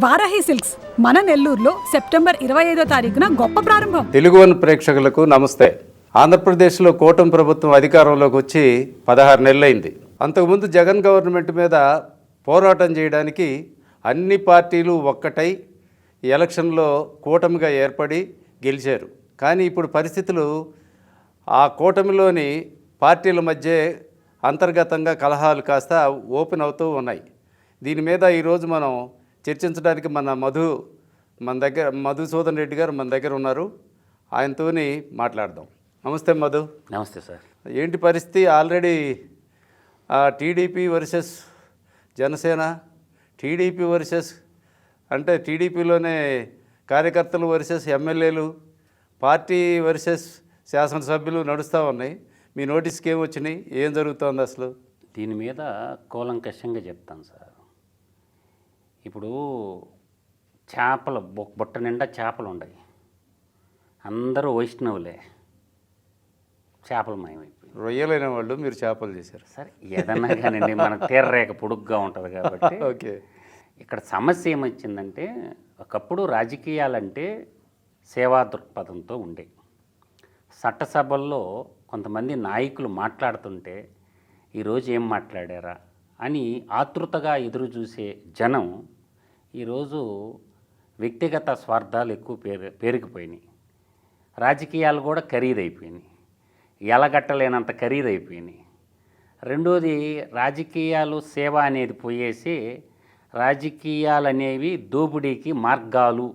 Varahi silks మన నెల్లూరులో September 25వ తారీఖున గొప్ప ప్రారంభం. తెలుగు వన్ ప్రేక్షకులకు నమస్తే. ఆంధ్రప్రదేశ్లో కూటమి ప్రభుత్వం అధికారంలోకి వచ్చి 16 నెలలైంది. అంతకుముందు జగన్ గవర్నమెంట్ మీద పోరాటం చేయడానికి అన్ని పార్టీలు ఒక్కటై ఎలక్షన్లో కూటమిగా ఏర్పడి గెలిచారు. కానీ ఇప్పుడు పరిస్థితులు ఆ కూటమిలోని పార్టీల మధ్య అంతర్గతంగా కలహాలు కాస్త ఓపెన్ అవుతూ ఉన్నాయి. దీని మీద ఈరోజు మనం చర్చించడానికి మధుసూదన్ రెడ్డి గారు మన దగ్గర ఉన్నారు. ఆయనతోని మాట్లాడదాం. నమస్తే మధు. నమస్తే సార్. ఏంటి పరిస్థితి? Already TDP versus Janasena, TDP versus అంటే టీడీపీలోనే కార్యకర్తలు వర్సెస్ ఎమ్మెల్యేలు, పార్టీ వర్సెస్ శాసనసభ్యులు నడుస్తూ ఉన్నాయి. మీ నోటీస్కి ఏం వచ్చినాయి? ఏం జరుగుతోంది అసలు? దీని మీద కూలంకషంగా చెప్తాను సార్. ఇప్పుడు చేపలు బుట్ట నిండా చేపలు ఉన్నాయి, అందరూ వైష్ణవులే, చేపలు మాయమైపోయి రొయ్యలైన వాళ్ళు మీరు చేపలు చేశారు సార్. ఏదన్నా కానివ్వండి, మనకు తీరరేఖ పొడుగ్గా ఉంటుంది కాబట్టి. ఓకే. ఇక్కడ సమస్య ఏమొచ్చిందంటే, ఒకప్పుడు రాజకీయాలంటే సేవా దృక్పథంతో ఉండే చట్టసభల్లో కొంతమంది నాయకులు మాట్లాడుతుంటే ఈరోజు ఏం మాట్లాడారా అని ఆతృతగా ఎదురు చూసే జనం ఈరోజు వ్యక్తిగత స్వార్థాలు ఎక్కువ పేరుకుపోయినాయి. రాజకీయాలు కూడా ఖరీదైపోయినాయి, ఎలగట్టలేనంత ఖరీదైపోయినాయి. రెండోది, రాజకీయాలు సేవ అనేది పోయేసి రాజకీయాలు అనేవి దోపిడీకి మార్గాలు.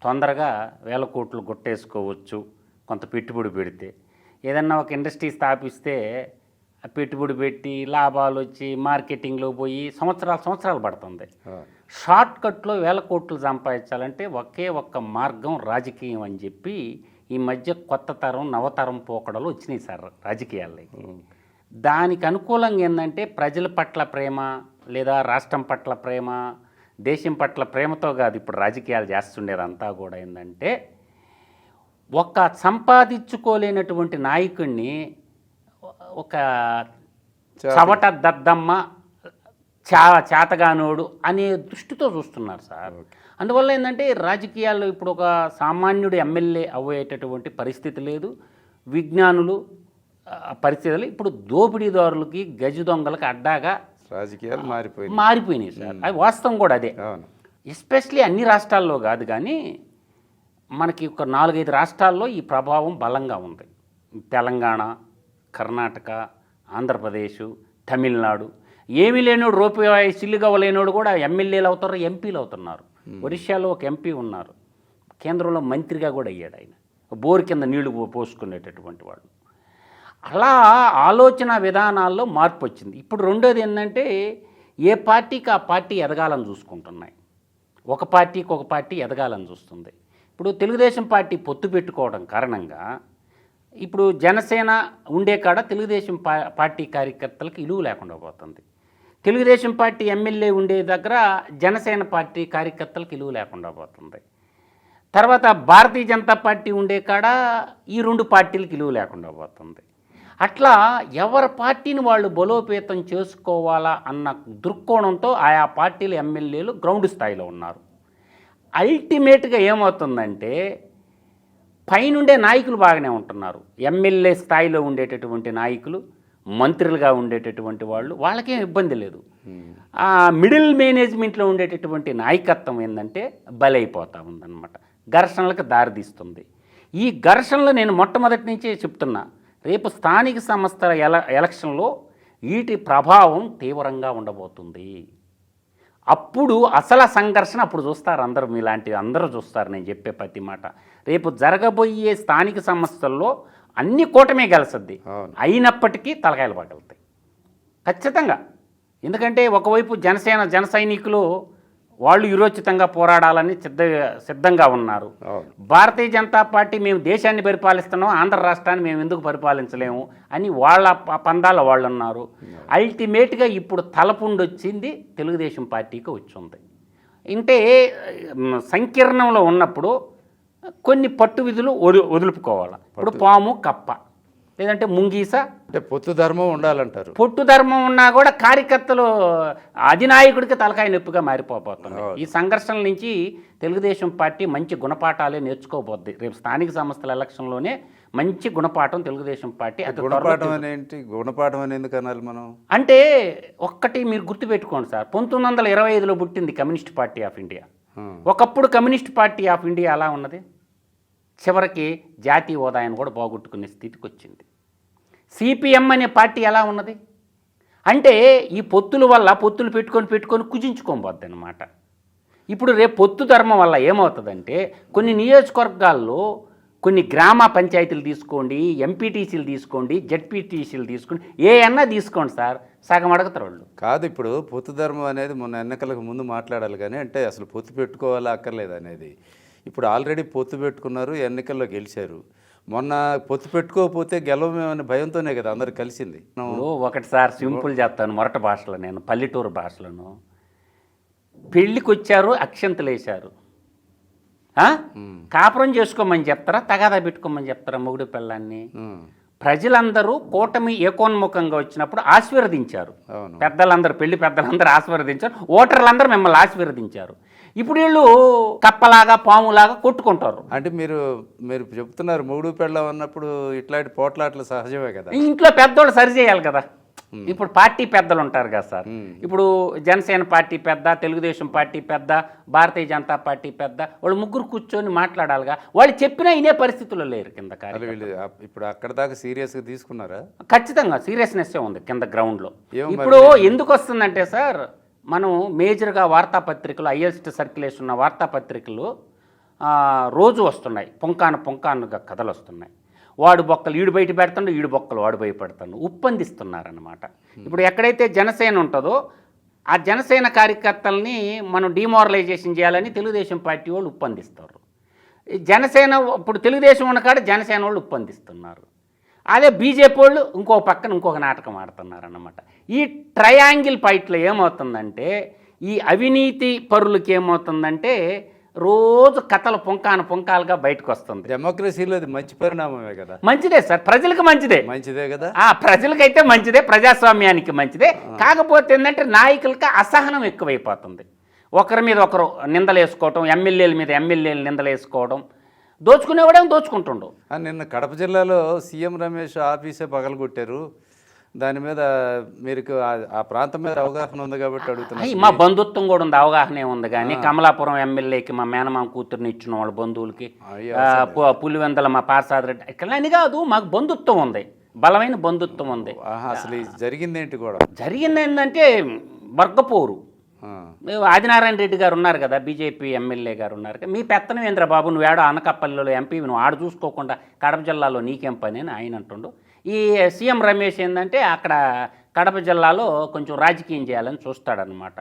తొందరగా 1000 కోట్లు కొట్టేసుకోవచ్చు కొంత పెట్టుబడి పెడితే. ఏదన్నా ఒక ఇండస్ట్రీ స్థాపిస్తే పెట్టుబడి పెట్టి లాభాలు వచ్చి మార్కెటింగ్లో పోయి సంవత్సరాలు పడుతుంది. షార్ట్ కట్లో 1000 కోట్లు సంపాదించాలంటే ఒకే ఒక్క మార్గం రాజకీయం అని చెప్పి ఈ మధ్య కొత్త తరం నవతరం పోకడలు వచ్చినాయి సార్ రాజకీయాల్లోకి. దానికి అనుకూలంగా ఏంటంటే ప్రజల పట్ల ప్రేమ లేదా రాష్ట్రం పట్ల ప్రేమ, దేశం పట్ల ప్రేమతో కాదు ఇప్పుడు రాజకీయాలు చేస్తుండేదంతా కూడా. ఏంటంటే ఒక సంపాదించుకోలేనటువంటి నాయకుడిని ఒక చవట దద్దమ్మ చేతగానోడు అనే దృష్టితో చూస్తున్నారు సార్. అందువల్ల ఏంటంటే రాజకీయాల్లో ఇప్పుడు ఒక సామాన్యుడు ఎమ్మెల్యే అవ్వేటటువంటి పరిస్థితి లేదు. విజ్ఞానులు పరిస్థితులు ఇప్పుడు దోపిడీదారులకి గజ దొంగలకి అడ్డాగా రాజకీయాలు మారిపోయినాయి సార్. అది వాస్తవం కూడా అదే. ఎస్పెషలీ అన్ని రాష్ట్రాల్లో కాదు కానీ మనకి ఒక 4-5 రాష్ట్రాల్లో ఈ ప్రభావం బలంగా ఉంది. తెలంగాణ, కర్ణాటక, ఆంధ్రప్రదేశ్, తమిళనాడు. ఏమీ లేనోడు, రూపాయి సిల్లుగవ్వ లేనోడు కూడా ఎమ్మెల్యేలు అవుతారు, ఎంపీలు అవుతున్నారు. ఒరిస్సాలో ఒక ఎంపీ ఉన్నారు, కేంద్రంలో మంత్రిగా కూడా అయ్యాడు ఆయన, బోరు కింద నీళ్లు పోసుకునేటటువంటి వాడు. అలా ఆలోచన విధానాల్లో మార్పు వచ్చింది. ఇప్పుడు రెండోది ఏంటంటే ఏ పార్టీకి ఆ పార్టీ ఎదగాలని చూసుకుంటున్నాయి. ఒక పార్టీకి ఒక పార్టీ ఎదగాలని చూస్తుంది. ఇప్పుడు తెలుగుదేశం పార్టీ పొత్తు పెట్టుకోవడం కారణంగా ఇప్పుడు జనసేన ఉండే కాడ తెలుగుదేశం పార్టీ కార్యకర్తలకు ఇలువ లేకుండా పోతుంది. తెలుగుదేశం పార్టీ ఎమ్మెల్యే ఉండే దగ్గర జనసేన పార్టీ కార్యకర్తలకు ఇలువ లేకుండా పోతుంది. తర్వాత భారతీయ జనతా పార్టీ ఉండే కాడ ఈ 2 పార్టీలకు ఇలువ లేకుండా పోతుంది. అట్లా ఎవరి పార్టీని వాళ్ళు బలోపేతం చేసుకోవాలా అన్న దృక్కోణంతో ఆయా పార్టీల ఎమ్మెల్యేలు గ్రౌండ్ స్థాయిలో ఉన్నారు. అల్టిమేట్గా ఏమవుతుందంటే పైనుండే నాయకులు బాగానే ఉంటున్నారు. ఎమ్మెల్యే స్థాయిలో ఉండేటటువంటి నాయకులు, మంత్రులుగా ఉండేటటువంటి వాళ్ళకేం ఇబ్బంది లేదు. ఆ మిడిల్ మేనేజ్మెంట్లో ఉండేటటువంటి నాయకత్వం ఏంటంటే బలైపోతూ ఉందన్నమాట, ఘర్షణలకు దారితీస్తుంది. ఈ ఘర్షణలు నేను మొట్టమొదటి నుంచే చెప్తున్నా, రేపు స్థానిక సంస్థల ఎలక్షన్లో వీటి ప్రభావం తీవ్రంగా ఉండబోతుంది. అప్పుడు అసలు సంఘర్షణ అప్పుడు చూస్తారు అందరూ, మీలాంటి అందరూ చూస్తారు నేను చెప్పే ప్రతి మాట. రేపు జరగబోయే స్థానిక సంస్థల్లో అన్ని కూటమే గెలుస్తుంది, అయినప్పటికీ తలకాయలు పగలుతాయి ఖచ్చితంగా. ఎందుకంటే ఒకవైపు జన సైనికులు వాళ్ళు విరోచితంగా పోరాడాలని సిద్ధంగా ఉన్నారు. భారతీయ జనతా పార్టీ మేము దేశాన్ని పరిపాలిస్తున్నాం, ఆంధ్ర రాష్ట్రాన్ని మేము ఎందుకు పరిపాలించలేము అని వాళ్ళ పందాల వాళ్ళు ఉన్నారు. అల్టిమేట్గా ఇప్పుడు తలపుండొచ్చింది తెలుగుదేశం పార్టీకి వచ్చింది. అంటే సంకీర్ణంలో ఉన్నప్పుడు కొన్ని పట్టు విధులు వదులుపుకోవాలి. ఇప్పుడు పాము కప్ప లేదంటే ముంగీస. అంటే పొత్తు ధర్మం ఉండాలంటారు. పొట్టు ధర్మం ఉన్నా కూడా కార్యకర్తలు అధినాయకుడికి తలకాయ నొప్పిగా మారిపోతుంది. ఈ సంఘర్షణల నుంచి తెలుగుదేశం పార్టీ మంచి గుణపాఠాలే నేర్చుకోబోద్ది. రేపు స్థానిక సంస్థల ఎలక్షన్లోనే మంచి గుణపాఠం తెలుగుదేశం పార్టీ. గుణపాఠం అనేంటి? గుణపాఠం అని ఎందుకు అనాలి మనం? అంటే ఒక్కటి మీరు గుర్తుపెట్టుకోండి సార్, 1925లో పుట్టింది కమ్యూనిస్ట్ పార్టీ ఆఫ్ ఇండియా. ఒకప్పుడు కమ్యూనిస్ట్ పార్టీ ఆఫ్ ఇండియా అలా ఉన్నది, చివరికి జాతీయ హోదాను కూడా పోగొట్టుకునే స్థితికి వచ్చింది. సిపిఎం అనే పార్టీ ఎలా ఉన్నది అంటే ఈ పొత్తుల వల్ల పొత్తులు పెట్టుకొని కుజించుకోబోద్ది అనమాట. ఇప్పుడు రేపు పొత్తు ధర్మం వల్ల ఏమవుతుందంటే కొన్ని నియోజకవర్గాల్లో కొన్ని గ్రామ పంచాయతీలు తీసుకోండి, ఎంపీటీసీలు తీసుకోండి, జెడ్పీటీసీలు తీసుకోండి, ఏమన్నా తీసుకోండి సార్, సగం అడుగుతారు వాళ్ళు. కాదు, ఇప్పుడు పొత్తు ధర్మం అనేది మొన్న ఎన్నికలకు ముందు మాట్లాడాలి కానీ అంటే అసలు పొత్తు పెట్టుకోవాలా అక్కర్లేదు అనేది. ఇప్పుడు ఆల్రెడీ పొత్తు పెట్టుకున్నారు, ఎన్నికల్లో గెలిచారు. మొన్న పొత్తు పెట్టుకోకపోతే గెలవమేమనే భయంతోనే కదా అందరు కలిసింది. ఒకటి సార్ సింపుల్ చెప్తాను, మొరట భాషలో, నేను పల్లెటూరు భాషలను. పెళ్ళికి వచ్చారు, అక్షంతలు వేశారు, కాపురం చేసుకోమని చెప్తారా, తగాదా పెట్టుకోమని చెప్తారా మొగుడు పిల్లాన్ని? ప్రజలందరూ కూటమి ఏకోన్ముఖంగా వచ్చినప్పుడు ఆశీర్వదించారు. పెద్దలందరూ, పెళ్లి పెద్దలందరూ ఆశీర్వదించారు, ఓటర్లందరూ మిమ్మల్ని ఆశీర్వదించారు. ఇప్పుడు వీళ్ళు కప్పలాగా పాములాగా కొట్టుకుంటారు. అంటే మీరు చెప్తున్నారు మొగుడు పెళ్ళం అన్నప్పుడు ఇట్లాంటి పోట్లాట్లు సహజమే కదా. ఇంట్లో పెద్దోళ్ళు సరి చేయాలి కదా. ఇప్పుడు పార్టీ పెద్దలు ఉంటారు కదా సార్, ఇప్పుడు జనసేన పార్టీ పెద్ద, తెలుగుదేశం పార్టీ పెద్ద, భారతీయ జనతా పార్టీ పెద్ద, వాళ్ళు ముగ్గురు కూర్చొని మాట్లాడాలిగా. వాళ్ళు చెప్పినా ఇనే పరిస్థితుల్లో లేరు కింద. ఇప్పుడు అక్కడ దాకా సీరియస్గా తీసుకున్నారా? ఖచ్చితంగా సీరియస్నెస్ ఉంది కింద గ్రౌండ్లో. ఇప్పుడు ఎందుకు వస్తుందంటే సార్, మనం మేజర్గా వార్తాపత్రికలు, హైయెస్ట్ సర్క్యులేషన్ ఉన్న వార్తాపత్రికలు రోజు వస్తున్నాయి, పొంకానుగా కథలు వస్తున్నాయి. వాడు బొక్కలు ఈడు బయట పెడతాడు, ఈడు బొక్కలు వాడు భయపెడతాడు, ఉప్పందిస్తున్నారన్నమాట. ఇప్పుడు ఎక్కడైతే జనసేన ఉంటుందో ఆ జనసేన కార్యకర్తల్ని మనం డిమారలైజేషన్ చేయాలని తెలుగుదేశం పార్టీ వాళ్ళు ఉప్పందిస్తారు. జనసేన ఇప్పుడు తెలుగుదేశం ఉన్న కాడ జనసేన వాళ్ళు ఉప్పందిస్తున్నారు. అదే బీజేపీ వాళ్ళు ఇంకో పక్కన ఇంకొక నాటకం ఆడుతున్నారన్నమాట. ఈ ట్రయాంగిల్ ఫైట్లో ఏమవుతుందంటే, ఈ అవినీతి పరులకి ఏమవుతుందంటే రోజు కథలు పొంకాలుగా బయటకు వస్తుంది. డెమోక్రసీలో అది మంచి పరిణామమే కదా. మంచిదే సార్, ప్రజలకు మంచిదే కదా. ప్రజలకైతే మంచిదే, ప్రజాస్వామ్యానికి మంచిదే. కాకపోతే ఏంటంటే నాయకులకి అసహనం ఎక్కువైపోతుంది. ఒకరి మీద ఒకరు నిందలు వేసుకోవటం, ఎమ్మెల్యేల మీద ఎమ్మెల్యేలు నిందలు వేసుకోవడం, దోచుకునేవాడేమో దోచుకుంటుండు. నిన్న కడప జిల్లాలో సీఎం రమేష్ ఆఫీసే పగలగొట్టారు. దాని మీద మీరు ఆ ప్రాంతం మీద అవగాహన ఉంది కాబట్టి అడుగుతున్నా. మా బంధుత్వం కూడా ఉంది, అవగాహనే ఉంది. కానీ కమలాపురం ఎమ్మెల్యేకి మా మేనమామ కూతుర్ని ఇచ్చిన వాళ్ళ బంధువులకి, పులివెందల మా పార్సాద్ రెడ్డి, ఇక్కడ అని కాదు, మాకు బంధుత్వం ఉంది, బలమైన బంధుత్వం ఉంది. అసలు జరిగిందేంటి కూడా? జరిగింది ఏంటంటే వర్గపోరు. ఆదినారాయణ రెడ్డి గారు ఉన్నారు కదా, బీజేపీ ఎమ్మెల్యే గారు ఉన్నారు కదా, మీ పెత్తనం ఏంద్ర బాబు, నువ్వేడో అనకాపల్లిలో ఎంపీ, నువ్వు ఆడ చూసుకోకుండా కడప జిల్లాలో నీకేం పని అని ఆయన అంటుండు. ఈ సీఎం రమేష్ ఏంటంటే అక్కడ కడప జిల్లాలో కొంచెం రాజకీయం చేయాలని చూస్తాడనమాట.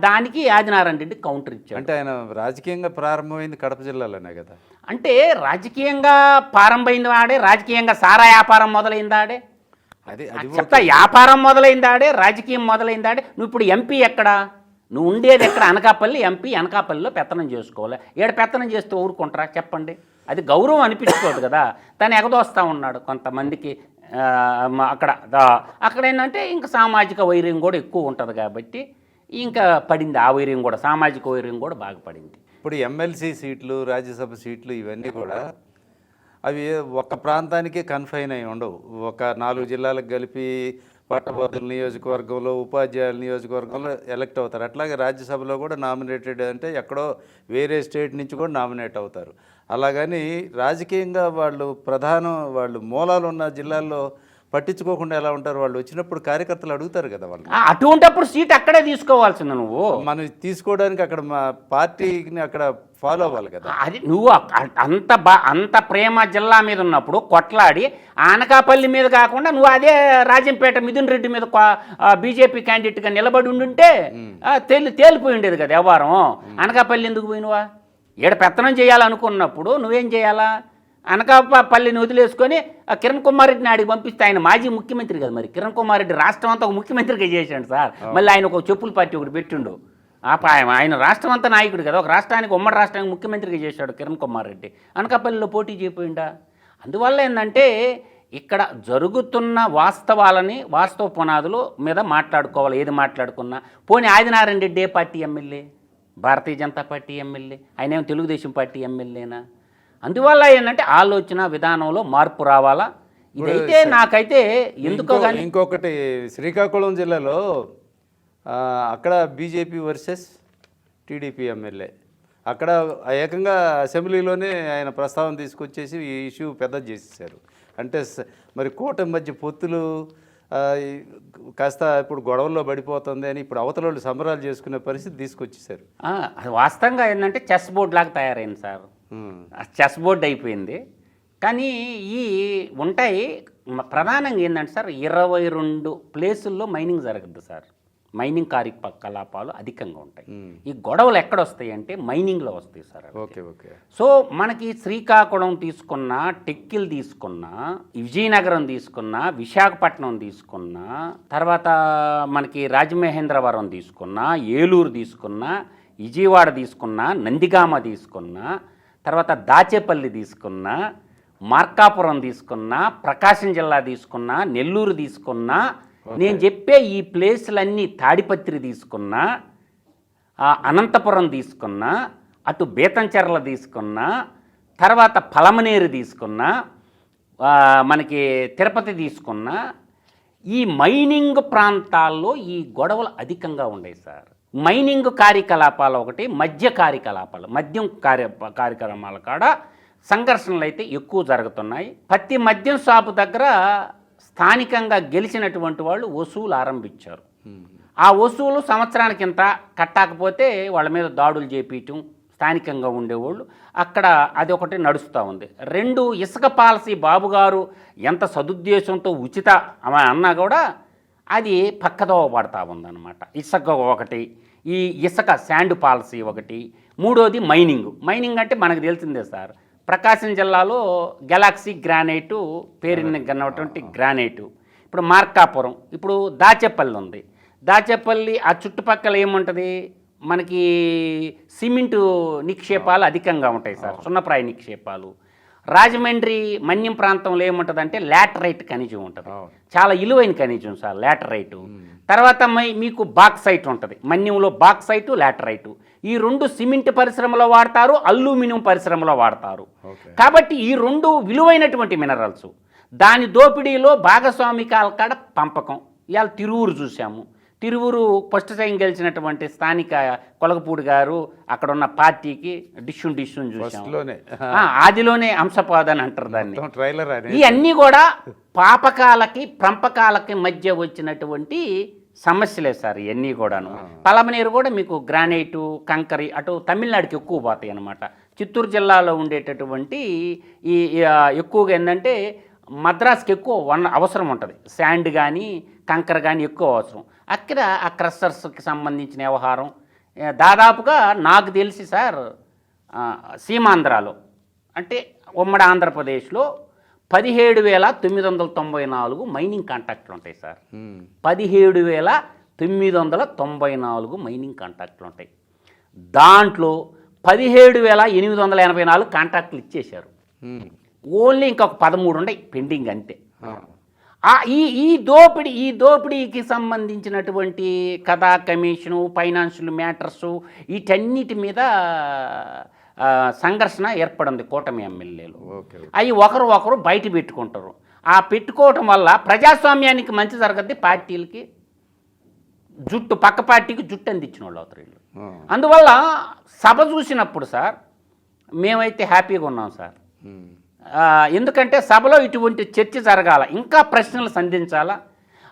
దానికి ఆదినారాయణ రెడ్డి కౌంటర్ ఇచ్చాడు. అంటే ఆయన రాజకీయంగా ప్రారంభమైంది కడప జిల్లాలోనే కదా. అంటే రాజకీయంగా ప్రారంభమైంది ఆడే, రాజకీయంగా సారా వ్యాపారం మొదలైంది ఆడే, చెప్తా, వ్యాపారం మొదలైంది ఆడే, రాజకీయం మొదలైంది ఆడే. నువ్వు ఇప్పుడు ఎంపీ ఎక్కడ, నువ్వు ఉండేది ఎక్కడ? అనకాపల్లి ఎంపీ, అనకాపల్లిలో పెత్తనం చేసుకోవాలి. ఏడ పెత్తనం చేస్తూ ఊరుకుంటారా చెప్పండి? అది గౌరవం అనిపించుకోదు కదా. తను ఎగదోస్తూ ఉన్నాడు కొంతమందికి అక్కడ ఏంటంటే ఇంకా సామాజిక వైర్యం కూడా ఎక్కువ ఉంటుంది కాబట్టి ఇంకా పడింది ఆ వైర్యం కూడా, సామాజిక వైర్యం కూడా బాగా పడింది. ఇప్పుడు ఎమ్మెల్సీ సీట్లు, రాజ్యసభ సీట్లు ఇవన్నీ కూడా అవి ఒక ప్రాంతానికే కన్ఫైన్ అయి ఉండవు. ఒక 4 జిల్లాలకు కలిపి పట్టభద్రుల నియోజకవర్గంలో, ఉపాధ్యాయుల నియోజకవర్గంలో ఎలక్ట్ అవుతారు. అట్లాగే రాజ్యసభలో కూడా నామినేటెడ్ అంటే ఎక్కడో వేరే స్టేట్ నుంచి కూడా నామినేట్ అవుతారు. అలాగని రాజకీయంగా వాళ్ళు మూలాలు ఉన్న జిల్లాల్లో పట్టించుకోకుండా ఎలా ఉంటారు? వాళ్ళు వచ్చినప్పుడు కార్యకర్తలు అడుగుతారు కదా వాళ్ళు. అటువంటిప్పుడు సీట్ అక్కడే తీసుకోవాల్సింది. నువ్వు మనం తీసుకోవడానికి అక్కడ మా పార్టీని అక్కడ ఫాలో అవ్వాలి కదా. అది నువ్వు అంత ప్రేమ జిల్లా మీద ఉన్నప్పుడు కొట్లాడి అనకాపల్లి మీద కాకుండా నువ్వు అదే రాజంపేట మిథున్ రెడ్డి మీద బీజేపీ క్యాండిడేట్గా నిలబడి ఉండుంటే తేలిపోయి ఉండేది కదా వ్యవహారం. అనకాపల్లి ఎందుకు పోయినవా? ఈడ పెత్తనం చేయాలనుకున్నప్పుడు నువ్వేం చేయాలా? అనకాపల్లిని వదిలేసుకొని కిరణ్ కుమార్ రెడ్డిని ఆడికి పంపిస్తే, ఆయన మాజీ ముఖ్యమంత్రి కదా, మరి కిరణ్ కుమార్ రెడ్డి రాష్ట్రం అంతా ఒక ముఖ్యమంత్రిగా చేశాడు సార్. మళ్ళీ ఆయన ఒక చెప్పుల పార్టీ ఒకటి పెట్టిండు. ఆయన రాష్ట్రం అంతా నాయకుడు కదా, ఒక రాష్ట్రానికి, ఉమ్మడి రాష్ట్రానికి ముఖ్యమంత్రిగా చేశాడు కిరణ్ కుమార్ రెడ్డి. అనకాపల్లిలో పోటీ చేయపోయిందా? అందువల్ల ఏంటంటే ఇక్కడ జరుగుతున్న వాస్తవాలని వాస్తవ పునాదులు మీద మాట్లాడుకోవాలి. ఏది మాట్లాడుకున్నా పోనీ ఆదినారాయణ రెడ్డి ఏ party MLA? Bharatiya Janata party MLA. ఆయన ఏమో తెలుగుదేశం పార్టీ ఎమ్మెల్యేనా? అందువల్ల ఏంటంటే ఆలోచన విధానంలో మార్పు రావాలా. ఇదైతే నాకైతే ఎందుకో కానీ ఇంకొకటి శ్రీకాకుళం జిల్లాలో అక్కడ బీజేపీ వర్సెస్ టీడీపీ ఎమ్మెల్యే, అక్కడ ఏకంగా అసెంబ్లీలోనే ఆయన ప్రస్తావన తీసుకొచ్చేసి ఈ ఇష్యూ పెద్దది చేసేసారు. అంటే మరి కూటమి మధ్య పొత్తులు కాస్త ఇప్పుడు గొడవల్లో పడిపోతుంది అని ఇప్పుడు అవతల వాళ్ళు సంబరాలు చేసుకునే పరిస్థితి తీసుకొచ్చేసారు. అది వాస్తవంగా ఏంటంటే చెస్ బోర్డ్ లాగా తయారైంది సార్. చెస్ బోర్డ్ అయిపోయింది. కానీ ఈ ఉంటాయి ప్రధానంగా ఏంటంటే సార్ 22 ప్లేసుల్లో మైనింగ్ జరగద్దు సార్. మైనింగ్ కార్యకలాపాలు అధికంగా ఉంటాయి. ఈ గొడవలు ఎక్కడ వస్తాయి అంటే మైనింగ్లో వస్తాయి సార్. Okay okay. సో మనకి శ్రీకాకుళం తీసుకున్నా, టెక్కిల్ తీసుకున్నా, విజయనగరం తీసుకున్నా, విశాఖపట్నం తీసుకున్నా, తర్వాత మనకి రాజమహేంద్రవరం తీసుకున్నా, ఏలూరు తీసుకున్నా, విజయవాడ తీసుకున్నా, నందిగామ తీసుకున్నా, తర్వాత దాచేపల్లి తీసుకున్నా, మార్కాపురం తీసుకున్నా, ప్రకాశం జిల్లా తీసుకున్నా, నెల్లూరు తీసుకున్నా, నేను చెప్పే ఈ ప్లేసులన్నీ తాడిపత్రి తీసుకున్నా, అనంతపురం తీసుకున్నా, అటు బేతంచెర్ల తీసుకున్నా, తర్వాత పలమనేరు తీసుకున్నా, మనకి తిరుపతి తీసుకున్నా, ఈ మైనింగ్ ప్రాంతాల్లో ఈ గొడవలు అధికంగా ఉన్నాయి సార్. మైనింగ్ కార్యకలాపాలు ఒకటి, మద్య కార్యకలాపాలు, మద్యం కార్యక్రమాల కాడ సంఘర్షణలు అయితే ఎక్కువ జరుగుతున్నాయి. ప్రతి మద్యం షాపు దగ్గర స్థానికంగా గెలిచినటువంటి వాళ్ళు వసూలు ఆరంభించారు. ఆ వసూలు సంవత్సరానికి ఇంత కట్టకపోతే వాళ్ళ మీద దాడులు చేపించడం, స్థానికంగా ఉండేవాళ్ళు అక్కడ అది ఒకటి నడుస్తూ ఉంది. 2 ఇసుక పాలసీ బాబుగారు ఎంత సదుద్దేశంతో ఉచిత అన్నా కూడా అది పక్కదోవ పడతా ఉందన్నమాట. ఇసుక ఒకటి, ఈ ఇసుక శాండ్ పాలసీ ఒకటి, 3వది మైనింగ్ అంటే మనకు తెలిసిందే సార్. ప్రకాశం జిల్లాలో గెలాక్సీ గ్రానైటు పేరున్నటువంటి గ్రానైటు, ఇప్పుడు మార్కాపురం, ఇప్పుడు దాచేపల్లి ఉంది. దాచేపల్లి ఆ చుట్టుపక్కల ఏముంటుంది మనకి సిమెంటు నిక్షేపాలు అధికంగా ఉంటాయి సార్, సున్నప్రాయ నిక్షేపాలు. రాజమండ్రి మన్యం ప్రాంతంలో ఏముంటుందంటే లాటరైట్ ఖనిజం ఉంటుంది, చాలా విలువైన ఖనిజం సార్ లాటరైటు. తర్వాత మీకు బాక్సైట్ ఉంటుంది, మన్యంలో బాక్సైటు లాటరైటు. ఈ 2 సిమెంట్ పరిశ్రమలో వాడతారు, అల్యూమినియం పరిశ్రమలో వాడతారు. కాబట్టి ఈ 2 విలువైనటువంటి మినరల్స్. దాని దోపిడీలో భాగస్వామికాల కాడ పంపకం. ఇవాళ తిరువురు చూసాము. తిరువురు ఫస్ట్ టైం గెలిచినటువంటి స్థానిక కొలగపూడి గారు అక్కడ ఉన్న పార్టీకి డిష్యూన్ చూసాము. ఆదిలోనే అంశపాదని అంటారు దాన్ని. ఇవన్నీ కూడా పాపకాలకి పంపకాలకి మధ్య వచ్చినటువంటి సమస్యలే సార్ ఇవన్నీ కూడాను. పలమనేరు కూడా మీకు గ్రానైటు, కంకరి అటు తమిళనాడుకి ఎక్కువ పోతాయి అన్నమాట. చిత్తూరు జిల్లాలో ఉండేటటువంటి ఈ ఎక్కువగా ఏంటంటే మద్రాస్కి ఎక్కువ అవసరం ఉంటుంది. శాండ్ కానీ కంకర కానీ ఎక్కువ అవసరం. అక్కడ ఆ క్రషర్స్కి సంబంధించిన వ్యవహారం దాదాపుగా నాకు తెలిసి సార్ సీమాంధ్రాలో అంటే ఉమ్మడి ఆంధ్రప్రదేశ్లో 17,994 మైనింగ్ కాంట్రాక్టులు ఉంటాయి సార్. 17,994 మైనింగ్ కాంట్రాక్టులు ఉంటాయి. దాంట్లో 17,884 కాంట్రాక్టులు ఇచ్చేశారు. ఓన్లీ ఇంకొక 13 ఉన్నాయి పెండింగ్ అంతే. ఈ దోపిడీకి సంబంధించినటువంటి కథా కమిషను, ఫైనాన్షియల్ మ్యాటర్సు వీటన్నిటి మీద సంఘర్షణ ఏర్పడింది కూటమి ఎమ్మెల్యేలు. అవి ఒకరు బయట పెట్టుకుంటారు. ఆ పెట్టుకోవటం వల్ల ప్రజాస్వామ్యానికి మంచి జరగద్ది, పార్టీలకి పక్క పార్టీకి జుట్టు అందించిన వాళ్ళు అవుతారు వీళ్ళు. అందువల్ల సభ చూసినప్పుడు సార్ మేమైతే హ్యాపీగా ఉన్నాం సార్. ఎందుకంటే సభలో ఇటువంటి చర్చ జరగాల, ఇంకా ప్రశ్నలు సంధించాలా.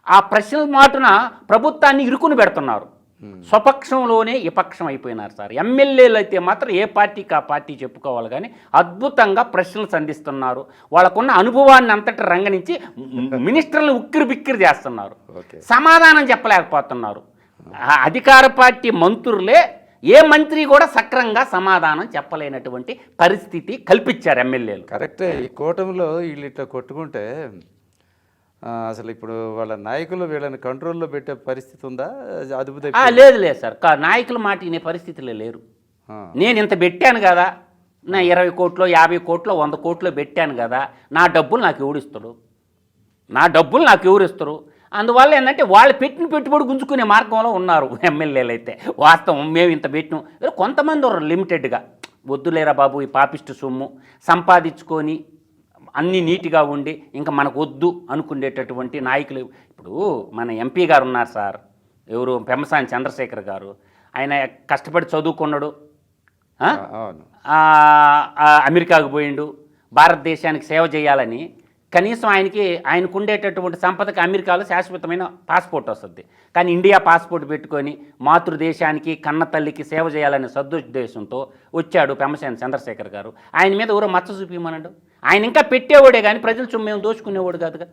ఆ ప్రశ్నల మాటున ప్రభుత్వాన్ని ఇరుకుని పెడుతున్నారు. స్వపక్షంలోనే విపక్షం అయిపోయినారు సార్. ఎమ్మెల్యేలు అయితే మాత్రం ఏ పార్టీకి ఆ పార్టీ చెప్పుకోవాలి కానీ అద్భుతంగా ప్రశ్నలు సంధిస్తున్నారు. వాళ్ళకున్న అనుభవాన్ని అంతటి రంగనించి మినిస్టర్లను ఉక్కిరి బిక్కిరి చేస్తున్నారు, సమాధానం చెప్పలేకపోతున్నారు. అధికార పార్టీ మంత్రులే ఏ మంత్రి కూడా సక్రంగా సమాధానం చెప్పలేనటువంటి పరిస్థితి కల్పించారు ఎమ్మెల్యేలు. కరెక్టే. ఈ కూటమిలో వీళ్ళు ఇట్లా కొట్టుకుంటే అసలు ఇప్పుడు వాళ్ళ నాయకులు వీళ్ళని కంట్రోల్లో పెట్టే పరిస్థితి ఉందా? లేదు సార్, నాయకుల మాట వినే పరిస్థితిలో లేరు. నేను ఇంత పెట్టాను కదా, నా 20 కోట్లు 50 కోట్లు 100 కోట్లు పెట్టాను కదా, నా డబ్బులు నాకు ఎవడిస్తాడు? నా డబ్బులు నాకు ఎవరు ఇస్తారు? అందువల్ల ఏంటంటే వాళ్ళు పెట్టిన పెట్టుబడి గుంజుకునే మార్గంలో ఉన్నారు ఎమ్మెల్యేలు అయితే. వాస్తవం, మేము ఇంత పెట్టినాం. కొంతమంది ఉన్నారు లిమిటెడ్గా, వద్దులేరా బాబు ఈ పాపిష్టి సొమ్ము సంపాదించుకొని అన్నీ నీట్గా ఉండి ఇంకా మనకు వద్దు అనుకునేటటువంటి నాయకులు. ఇప్పుడు మన ఎంపీ గారు ఉన్నారు సార్, ఎవరు, పెమ్మసాని చంద్రశేఖర్ గారు. ఆయన కష్టపడి చదువుకున్నాడు, అమెరికాకు పోయిండు భారతదేశానికి సేవ చేయాలని. కనీసం ఆయనకు ఉండేటటువంటి సంపదకి అమెరికాలో శాశ్వతమైన పాస్పోర్ట్ వస్తుంది. కానీ ఇండియా పాస్పోర్ట్ పెట్టుకొని మాతృదేశానికి కన్న తల్లికి సేవ చేయాలనే సదుద్దేశంతో వచ్చాడు పెమ్మసాని చంద్రశేఖర్ గారు. ఆయన మీద ఎవరో మచ్చ చూపించమన్నాడు. ఆయన ఇంకా పెట్టేవాడే కానీ ప్రజల సొమ్మేం దోచుకునేవాడు కాదుగా.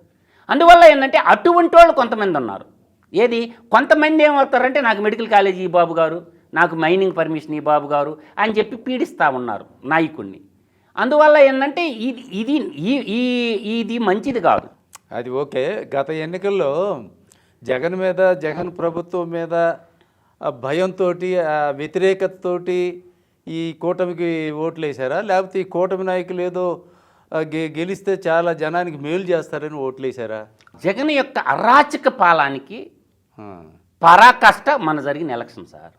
అందువల్ల ఏంటంటే అటువంటి వాళ్ళు కొంతమంది ఉన్నారు. ఏది, కొంతమంది ఏమవుతారంటే నాకు మెడికల్ కాలేజీ ఈ బాబు గారు, నాకు మైనింగ్ పర్మిషన్ ఈ బాబు గారు అని చెప్పి పీడిస్తూ ఉన్నారు నాయకుడిని. అందువల్ల ఏంటంటే ఇది మంచిది కాదు. అది ఓకే. గత ఎన్నికల్లో జగన్ ప్రభుత్వం మీద భయంతో, వ్యతిరేకతతోటి ఈ కూటమికి ఓట్లు వేశారా, లేకపోతే ఈ కూటమి నాయకులు ఏదో గెలిస్తే చాలా జనానికి మేలు చేస్తారని ఓట్లు వేశారా? జగన్ యొక్క అరాచక పాలనకి పరాకాష్ట మన జరిగిన ఎలక్షన్ సార్.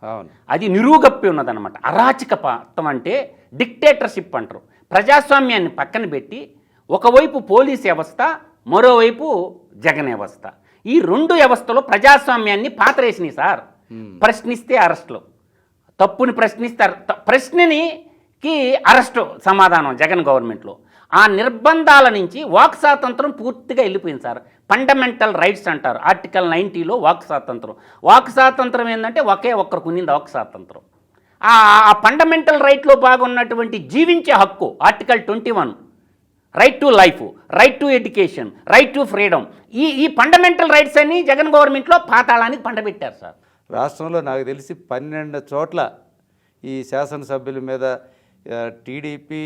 అది నిరూగప్పి ఉన్నదన్నమాట. అరాచక పాలన అంటే డిక్టేటర్షిప్ అంటారు. ప్రజాస్వామ్యాన్ని పక్కన పెట్టి ఒకవైపు పోలీస్ వ్యవస్థ, మరోవైపు జగన్ వ్యవస్థ, ఈ రెండు వ్యవస్థలో ప్రజాస్వామ్యాన్ని పాతరేసినాయి సార్. ప్రశ్నిస్తే అరెస్టులు, తప్పుని ప్రశ్నిస్తే ప్రశ్నకి అరెస్టు సమాధానం జగన్ గవర్నమెంట్లో. ఆ నిర్బంధాల నుంచి వాక్ స్వాతంత్రం పూర్తిగా వెళ్ళిపోయింది సార్. ఫండమెంటల్ రైట్స్ అంటారు ఆర్టికల్ 90లో వాక్ స్వాతంత్రం. వాక్ స్వాతంత్రం ఏంటంటే ఒకే ఒక్కరికి ఉన్నింది వాక్ స్వాతంత్రం. ఆ ఫండమెంటల్ రైట్లో బాగున్నటువంటి జీవించే హక్కు article 21, right to life, right to education, right to freedom, ఈ ఫండమెంటల్ రైట్స్ అన్ని జగన్ గవర్నమెంట్లో పాతాళానికి పండబెట్టారు సార్. రాష్ట్రంలో నాకు తెలిసి 12 చోట్ల ఈ శాసనసభ్యుల మీద టీడీపీ,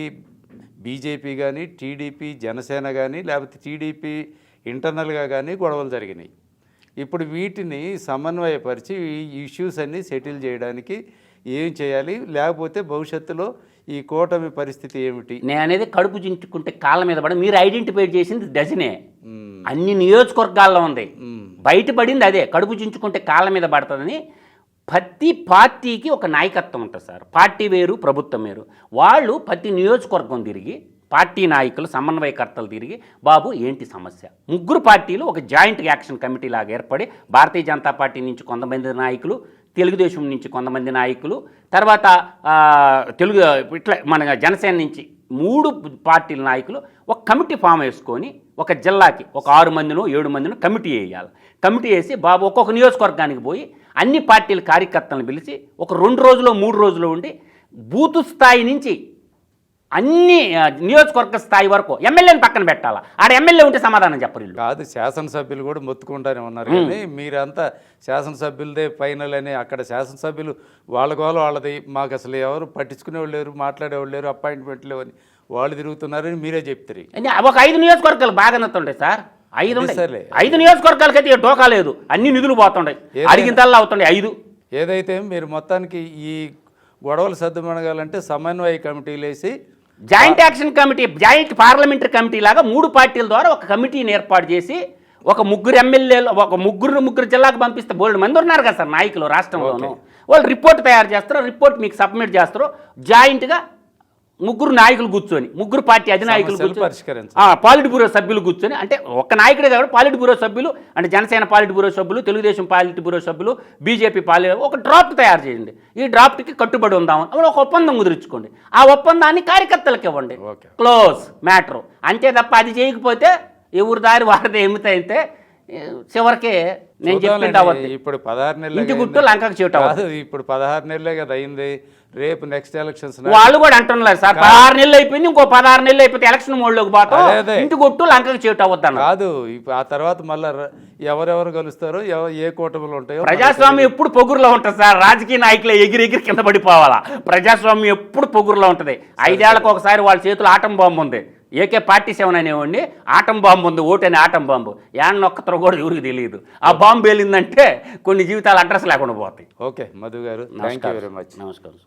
బీజేపీ కానీ, టీడీపీ, జనసేన కానీ, లేకపోతే టీడీపీ ఇంటర్నల్గా కానీ గొడవలు జరిగినాయి. ఇప్పుడు వీటిని సమన్వయపరిచి ఈ ఇష్యూస్ అన్నీ సెటిల్ చేయడానికి ఏం చేయాలి, లేకపోతే భవిష్యత్తులో ఈ కూటమి పరిస్థితి ఏమిటి? నేను అనేది కడుపు చించుకుంటే కాళ్ళ మీద పడి మీరు ఐడెంటిఫై చేసింది డజనే, అన్ని నియోజకవర్గాల్లో ఉంది, బయటపడింది అదే. కడుపు చించుకుంటే కాళ్ళ మీద పడుతుందని ప్రతి పార్టీకి ఒక నాయకత్వం ఉంటుంది సార్. పార్టీ వేరు, ప్రభుత్వం వేరు. వాళ్ళు ప్రతి నియోజకవర్గం తిరిగి పార్టీ నాయకులు, సమన్వయకర్తలు తిరిగి బాబు ఏంటి సమస్య, 3 పార్టీలు ఒక జాయింట్ యాక్షన్ కమిటీ లాగా ఏర్పడి, భారతీయ జనతా పార్టీ నుంచి కొంతమంది నాయకులు, తెలుగుదేశం నుంచి కొంతమంది నాయకులు, తర్వాత ఇట్లా మన జనసేన నుంచి 3 పార్టీల నాయకులు ఒక కమిటీ ఫామ్ వేసుకొని ఒక జిల్లాకి ఒక 6 మందినో 7 మందినో కమిటీ వేయాలి. కమిటీ వేసి బాబు ఒక్కొక్క నియోజకవర్గానికి పోయి అన్ని పార్టీల కార్యకర్తలను పిలిచి ఒక 2 రోజులు 3 రోజులు ఉండి బూతు స్థాయి నుంచి అన్ని నియోజకవర్గ స్థాయి వరకు ఎమ్మెల్యేని పక్కన పెట్టాలా. ఆడ ఎమ్మెల్యే ఉంటే సమాధానం చెప్పరు. కాదు, శాసనసభ్యులు కూడా మొత్తుకుంటానే ఉన్నారు. కానీ మీరంతా శాసనసభ్యులదే ఫైనల్ అని, అక్కడ శాసనసభ్యులు వాళ్ళ గోల వాళ్ళది, మాకు అసలు ఎవరు పట్టించుకునేవాళ్ళు లేరు, మాట్లాడేవాళ్ళు లేరు, అపాయింట్మెంట్ లేవు అని వాళ్ళు తిరుగుతున్నారని మీరే చెప్తారు. ఒక 5 నియోజకవర్గాలు బాగానే ఉంటాయి సార్. 5 నియోజకవర్గాలకైతే డోకా లేదు, అన్ని నిధులు పోతుంటాయి, అడిగిందల్లా అవుతుండే 5. ఏదైతే మీరు మొత్తానికి ఈ గొడవలు సర్దుమణగాలంటే సమన్వయ కమిటీలు వేసి joint action committee, joint parliamentary committee లాగా 3 పార్టీల ద్వారా ఒక కమిటీని ఏర్పాటు చేసి ఒక 3 ఎమ్మెల్యేలు, ఒక ముగ్గురు జిల్లాకు పంపిస్తే బోల్డ్ మంది ఉన్నారు కదా సార్ నాయకులు రాష్ట్రంలోనూ. వాళ్ళు రిపోర్ట్ తయారు చేస్తారు, రిపోర్ట్ మీకు సబ్మిట్ చేస్తారు. జాయింట్గా 3 నాయకులు కూర్చొని, 3 పార్టీ అధినాయకులు కూర్చొని, పాలిట్ బ్యూరో సభ్యులు కూర్చొని, అంటే ఒక్క నాయకుడే కాబట్టి పాలిట్ బ్యూరో సభ్యులు, అంటే జనసేన పాలిట్ బ్యూరో సభ్యులు, తెలుగుదేశం పాలిట్ బ్యూరో సభ్యులు, బీజేపీ ఒక డ్రాఫ్ట్ తయారు చేయండి. ఈ డ్రాఫ్ట్కి కట్టుబడి ఉందామని ఒక ఒప్పందం కుదుర్చుకోండి. ఆ ఒప్పందాన్ని కార్యకర్తలకు ఇవ్వండి, క్లోజ్ మ్యాటర్. అంతే తప్ప అది చేయకపోతే ఎవరి దారి వారిదే ఎమ్మితే చివరికి నేను చెప్పింది అవ్వదు. ఇప్పుడు 16 నెలలు ఇంటి గుట్టు లంకకు చేట అవ్వదు. ఇప్పుడు 16 నెలలే కదా అయింది. రేపు నెక్స్ట్ ఎలక్షన్స్ వాళ్ళు కూడా అంటున్నారు సార్, 16 నెలలు అయిపోయింది, ఇంకో 16 నెలలు అయిపోతే ఎలక్షన్ మోడ్లోకి పోతాం, ఇంటి గుట్టు లంకకు చేట అవ్వద్దాను కాదు. ఆ తర్వాత మళ్ళీ ఎవరెవరు కలుస్తారో, ఏ కూటమిలు ఉంటాయో. ప్రజాస్వామ్యం ఎప్పుడు పొగురులో ఉంటుంది సార్. రాజకీయ నాయకులు ఎగిరి కింద పడిపోవాలా. ప్రజాస్వామ్యం ఎప్పుడు పొగురులో ఉంటుంది. 5 ఏళ్లకు ఒకసారి వాళ్ళ చేతులు ఆటం బాంబు ఉంది, AK-47 అనేవాడిని, ఆటం బాంబు ఉంది, ఓటు అనే ఆటం బాంబు. యాన్నొక్కతో కూడా ఎవరికి తెలియదు. ఆ బాంబు వెళ్ళిందంటే కొన్ని జీవితాలు అడ్రస్ లేకుండా పోతాయి. ఓకే మధు గారు, థ్యాంక్ యూ వెరీ మచ్. నమస్కారం.